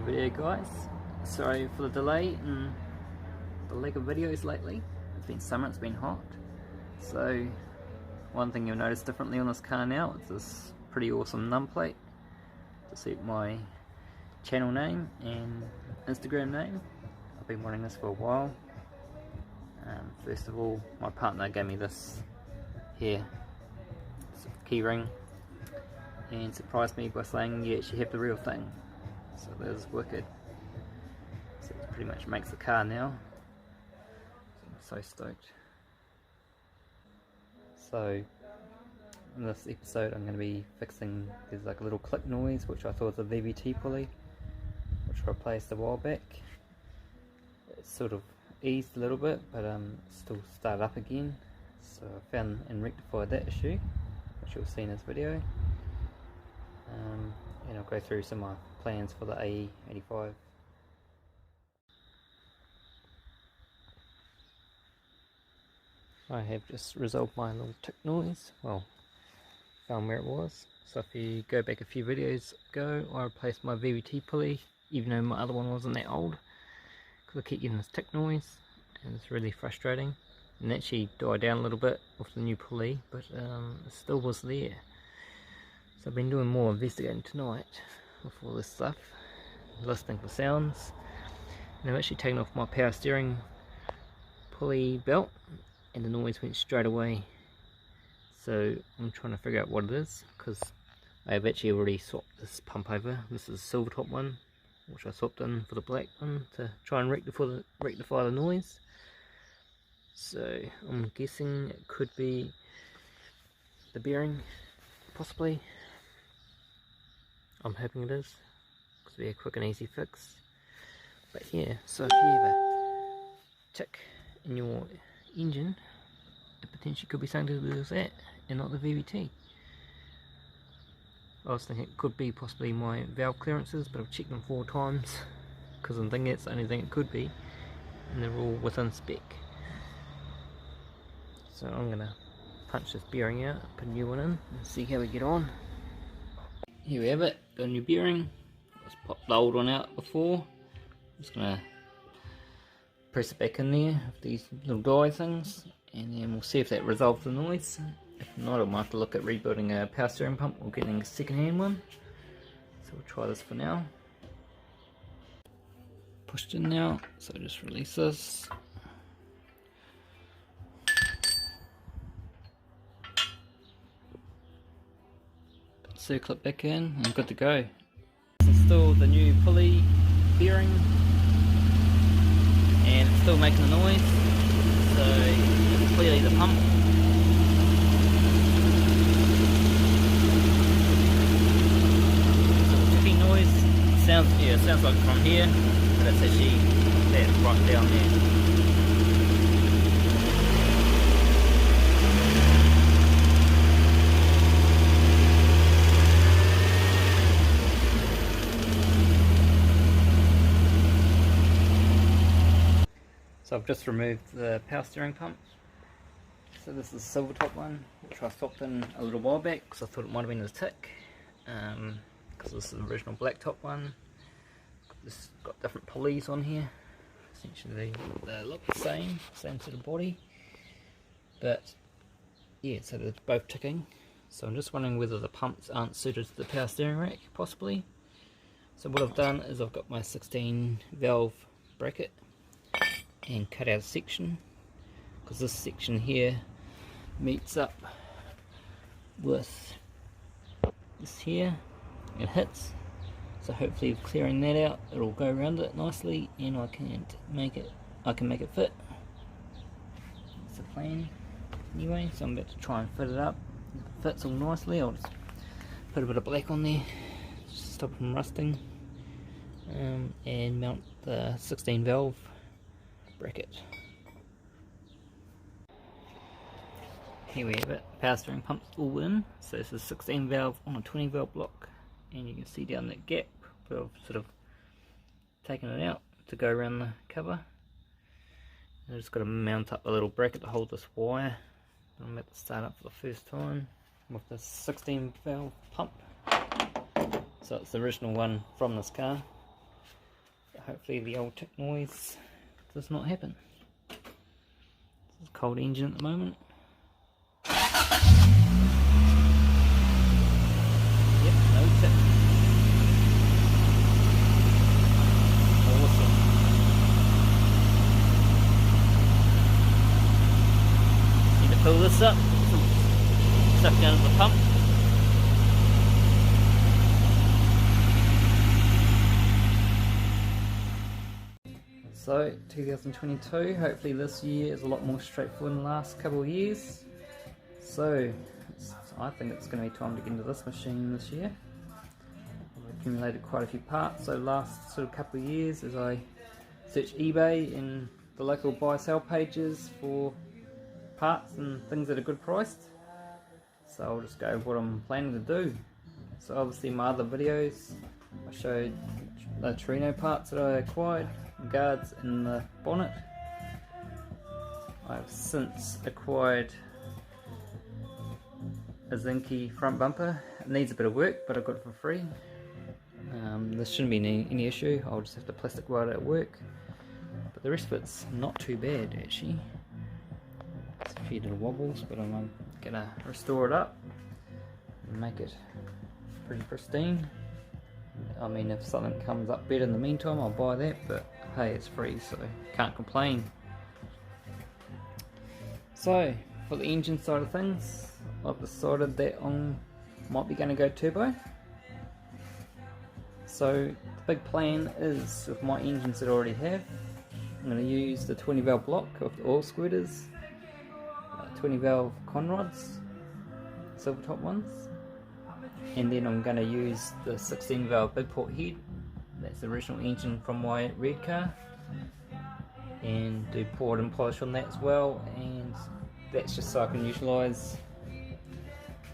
new video, guys. Sorry for the delay and the lack of videos lately. It's been summer, it's been hot. So one thing you'll notice differently on this car now is this pretty awesome numplate to suit my channel name and Instagram name. I've been wanting this for a while. First of all, my partner gave me this here, key ring, and surprised me by saying you actually have the real thing. So that is wicked. So it pretty much makes the car now. So I'm so stoked. So in this episode I'm going to be fixing, there's like a little click noise which I thought was a VVT pulley, which I replaced a while back. It's sort of eased a little bit, but still started up again. So I found and rectified that issue, which you'll see in this video. And I'll go through some of my plans for the AE85. I have just resolved my little tick noise, well, found where it was. So if you go back a few videos ago, I replaced my VVT pulley, even though my other one wasn't that old, because I keep getting this tick noise and it's really frustrating. And it actually died down a little bit with the new pulley, but it still was there. So I've been doing more investigating tonight with all this stuff, listening for sounds, and I've actually taken off my power steering pulley belt and the noise went straight away. So I'm trying to figure out what it is, because I have actually already swapped this pump over. This is the silver top one, which I swapped in for the black one to try and rectify the noise. So I'm guessing it could be the bearing, possibly. I'm hoping it is, because it'll be a quick and easy fix. But yeah, so if you have a tick in your engine, it potentially could be something to do with that and not the VVT. I was thinking it could be possibly my valve clearances, but I've checked them 4 times because I'm thinking it's the only thing it could be, and they're all within spec. So I'm going to punch this bearing out, put a new one in and see how we get on. Here we have it, got a new bearing. Let's pop the old one out before. I'm just going to press it back in there with these little die things, and then we'll see if that resolves the noise. If not, I might have to look at rebuilding a power steering pump or getting a second hand one. So we'll try this for now. Pushed in now, so just release this. Circle it back in and good to go. Install the new pulley bearing and it's still making a noise, so it's clearly the pump. So ticking noise sounds like from here, but it's actually that right down there. So I've just removed the power steering pump. So this is the silver top one, which I swapped in a little while back because I thought it might have been a tick. Because this is the original blacktop one. This has got different pulleys on here. Essentially they look the same sort of body. But yeah, so they're both ticking. So I'm just wondering whether the pumps aren't suited to the power steering rack, possibly. So what I've done is I've got my 16 valve bracket and cut out a section, because this section here meets up with this here and hits, so hopefully with clearing that out it'll go around it nicely and I can make it fit. That's the plan anyway. So I'm about to try and fit it up. If it fits all nicely, I'll just put a bit of black on there just to stop it from rusting, and mount the 16 valve bracket. Here we have it, power steering pump's all in. So this is 16 valve on a 20 valve block, and you can see down that gap where I've sort of taken it out to go around the cover. I've just got to mount up a little bracket to hold this wire. I'm about to start up for the first time with this 16 valve pump. So it's the original one from this car. hopefully the old tick noise does not happen. This is a cold engine at the moment. Yep, no tick. Awesome. Need to fill this up. Some stuff down at the pump. So 2022, hopefully this year is a lot more straightforward than the last couple of years. So I think it's going to be time to get into this machine this year. I've accumulated quite a few parts, so last sort of couple of years as I search eBay and the local buy sell pages for parts and things that are good priced. So I'll just go with what I'm planning to do. So obviously my other videos I showed the Torino parts that I acquired, guards and the bonnet. I've since acquired a Zinky front bumper. It needs a bit of work, but I got it for free. This shouldn't be any issue. I'll just have to plastic weld it at work. But the rest of it's not too bad actually. It's a few little wobbles, but I'm gonna restore it up and make it pretty pristine. I mean, if something comes up better in the meantime, I'll buy that, but hey, it's free, so can't complain. So, for the engine side of things, I've decided that I might be going to go turbo. So, the big plan is, with my engines that I already have, I'm going to use the 20 valve block of the oil squirters, 20 valve conrods, silver top ones. And then I'm going to use the 16 valve big port head, that's the original engine from my red car, and do port and polish on that as well, and that's just so I can utilise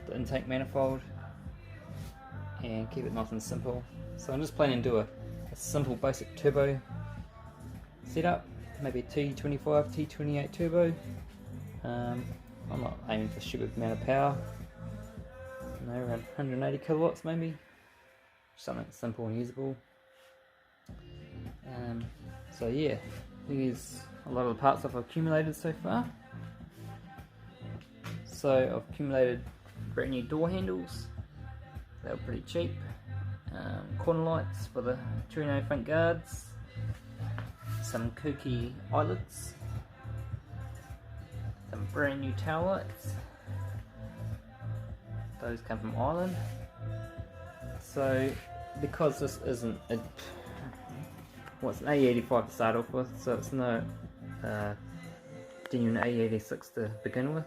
the intake manifold and keep it nice and simple. So I'm just planning to do a simple basic turbo setup, maybe a T25, T28 turbo. I'm not aiming for a stupid amount of power. Around 180 kilowatts maybe, something simple and usable. So yeah, here's a lot of the parts I've accumulated so far. So I've accumulated brand new door handles, they were pretty cheap, corner lights for the Torino front guards, some kooky eyelets, some brand new tail lights. Those come from Ireland. So because this isn't an AE85 to start off with, so it's no genuine AE86 to begin with.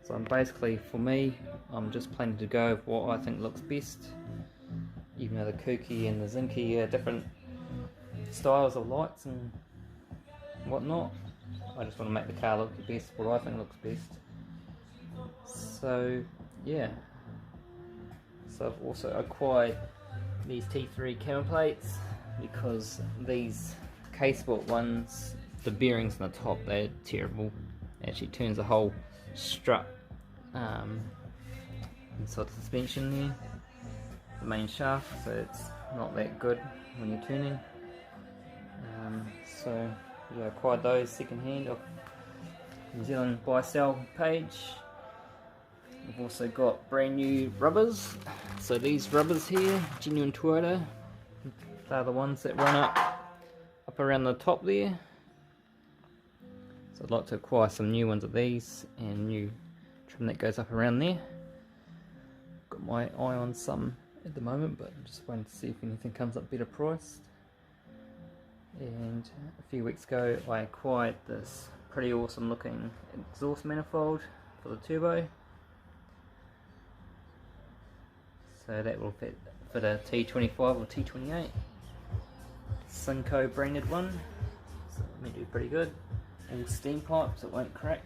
So I'm basically, for me, I'm just planning to go with what I think looks best. Even though the kooky and the Zinky are different styles of lights and whatnot, I just want to make the car look the best, what I think looks best. So yeah, so I've also acquired these T3 camera plates because these casebolt ones, the bearings on the top, they're terrible. It actually turns the whole strut inside the suspension there, the main shaft, so it's not that good when you're turning. So yeah, I acquired those second hand off New Zealand buy sell page. I've also got brand new rubbers. So these rubbers here, genuine Toyota, they're the ones that run up around the top there. So I'd like to acquire some new ones of these and new trim that goes up around there. Got my eye on some at the moment, but I'm just waiting to see if anything comes up better priced. And a few weeks ago I acquired this pretty awesome looking exhaust manifold for the turbo. So that will fit a T25 or T28. Synco branded one. So it may do pretty good. All steam pipes, it won't crack.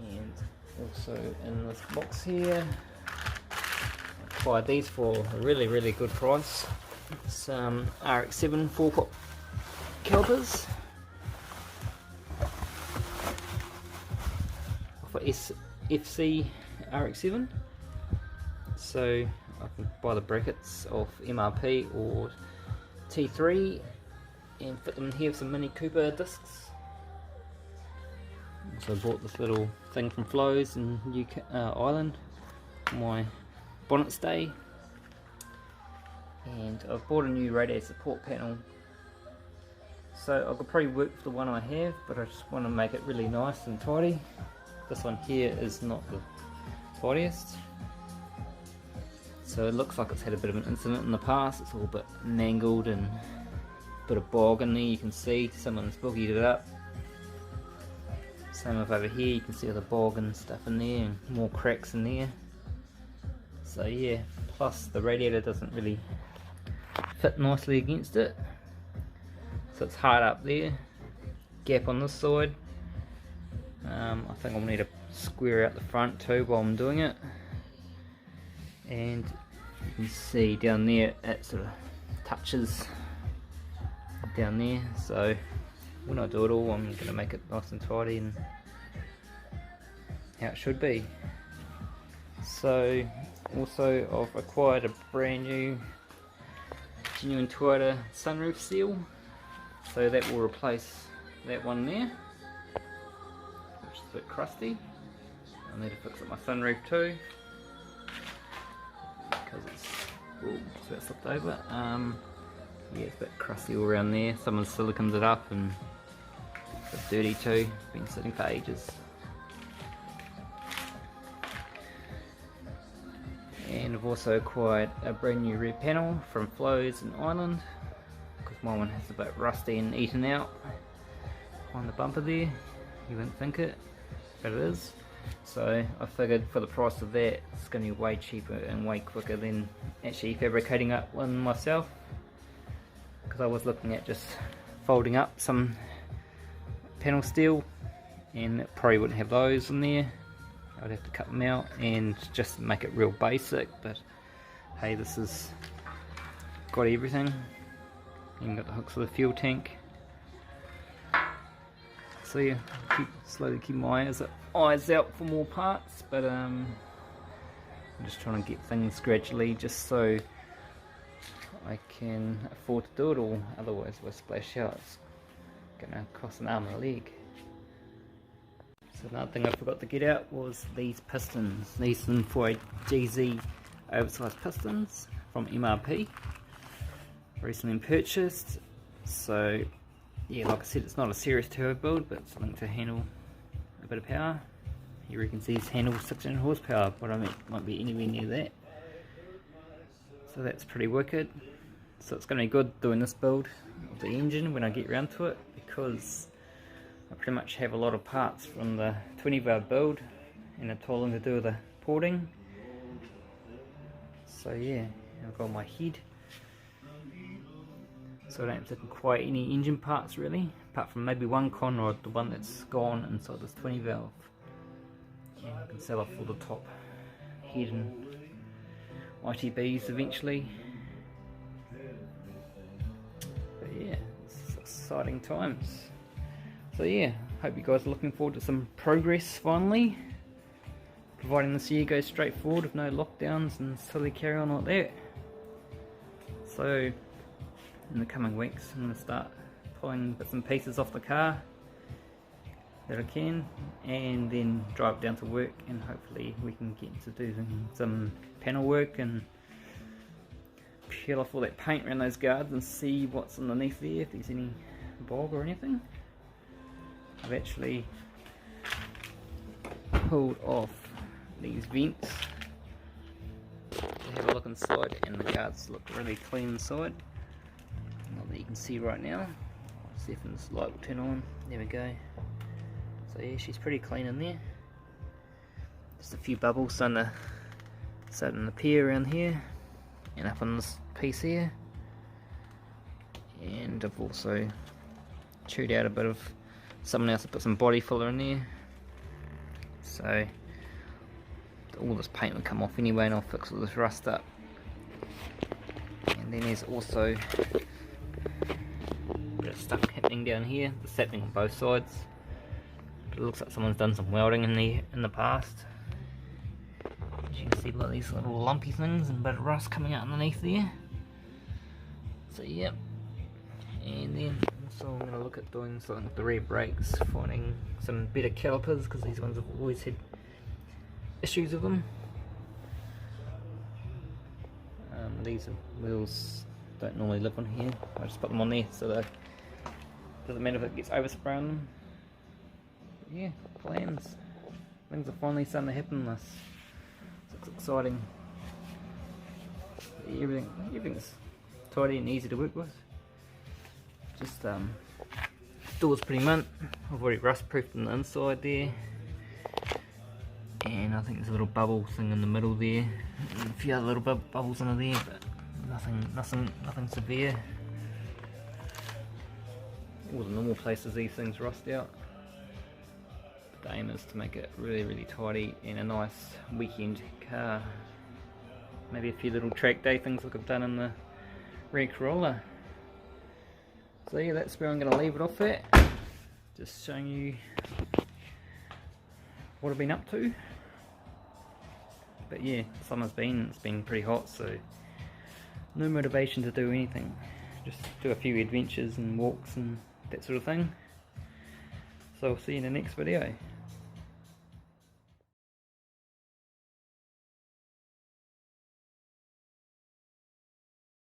And also in this box here, I acquired these for a really good price. Some RX7 4-pot calipers for FC RX7. So I can buy the brackets off MRP or T3 and fit them in here with some Mini Cooper discs. So I bought this little thing from Flows in UK, Ireland for my bonnet stay, and I've bought a new radiator support panel. So I could probably work with the one I have, but I just want to make it really nice and tidy. This one here is not the tidiest, so it looks like it's had a bit of an incident in the past. It's all a bit mangled and a bit of bog in there. You can see someone's boogied it up. Same with over here, you can see all the bog and stuff in there and more cracks in there. So yeah, plus the radiator doesn't really fit nicely against it. So it's hard up there, gap on this side. I think I'll need to square out the front too while I'm doing it. And you can see down there it sort of touches down there. So when I do it all, I'm going to make it nice and tidy and how it should be. So also I've acquired a brand new genuine Toyota sunroof seal, so that will replace that one there, which is a bit crusty. I need to fix up my sunroof too because it's about slipped over. Yeah, it's a bit crusty all around there. Someone siliconed it up and it's a bit dirty too. Been sitting for ages. And I've also acquired a brand new rear panel from Flows in Ireland, because my one has a bit rusty and eaten out on the bumper there. You wouldn't think it, but it is. So I figured for the price of that, it's going to be way cheaper and way quicker than actually fabricating up one myself. Because I was looking at just folding up some panel steel, and it probably wouldn't have those in there. I'd have to cut them out and just make it real basic, but hey, this has got everything. Even got the hooks for the fuel tank. So yeah, slowly keep my eyes out for more parts, but I'm just trying to get things gradually just so I can afford to do it all. Otherwise if I splash out, it's gonna cost an arm and a leg. So another thing I forgot to get out was these pistons. These are for GZ oversized pistons from MRP. Recently purchased. So yeah, like I said, it's not a serious turbo build, but something to handle a bit of power. Here you can see these handle 600 horsepower, but I mean, it might be anywhere near that. So that's pretty wicked. So it's going to be good doing this build of the engine when I get around to it, because I pretty much have a lot of parts from the 20 valve build and a tooling to do with the porting. So yeah, I've got my head, so I don't have to acquire any engine parts really, apart from maybe one con rod, the one that's gone inside this 20 valve. And I can sell off all the top head and ITBs eventually. But yeah, it's exciting times. So yeah, hope you guys are looking forward to some progress finally, providing this year goes straight forward with no lockdowns and silly carry on like that. So in the coming weeks I'm going to start pulling bits and pieces off the car that I can, and then drive down to work, and hopefully we can get to do some panel work and peel off all that paint around those guards and see what's underneath there, if there's any bog or anything. I've actually pulled off these vents to have a look inside, and the guards look really clean inside. Not that you can see right now. I'll see if this light will turn on. There we go. So yeah, she's pretty clean in there. Just a few bubbles starting to appear around here and up on this piece here. And I've also chewed out a bit of, someone else put some body filler in there. So all this paint will come off anyway, and I'll fix all this rust up. And then there's also a bit of stuff happening down here. It's happening on both sides. But it looks like someone's done some welding in the past. As you can see like these little lumpy things and a bit of rust coming out underneath there. So yep, and then also I'm going to look at doing something with the rear brakes, finding some better calipers because these ones have always had issues with them. These wheels don't normally live on here, I just put them on there so that it doesn't matter if it gets overspray on them. But yeah, plans. Things are finally starting to happen in this. So it's exciting. Everything's tidy and easy to work with. Just door's pretty mint. I've already rust proofed on the inside there. And I think there's a little bubble thing in the middle there, and a few other little bubbles under there, but nothing severe. All the normal places these things rust out. But the aim is to make it really tidy and a nice weekend car. Maybe a few little track day things like I've done in the rear Corolla. So yeah, that's where I'm going to leave it off at. Just showing you what I've been up to. But yeah, it's been pretty hot, so no motivation to do anything. Just do a few adventures and walks and that sort of thing. So I'll see you in the next video.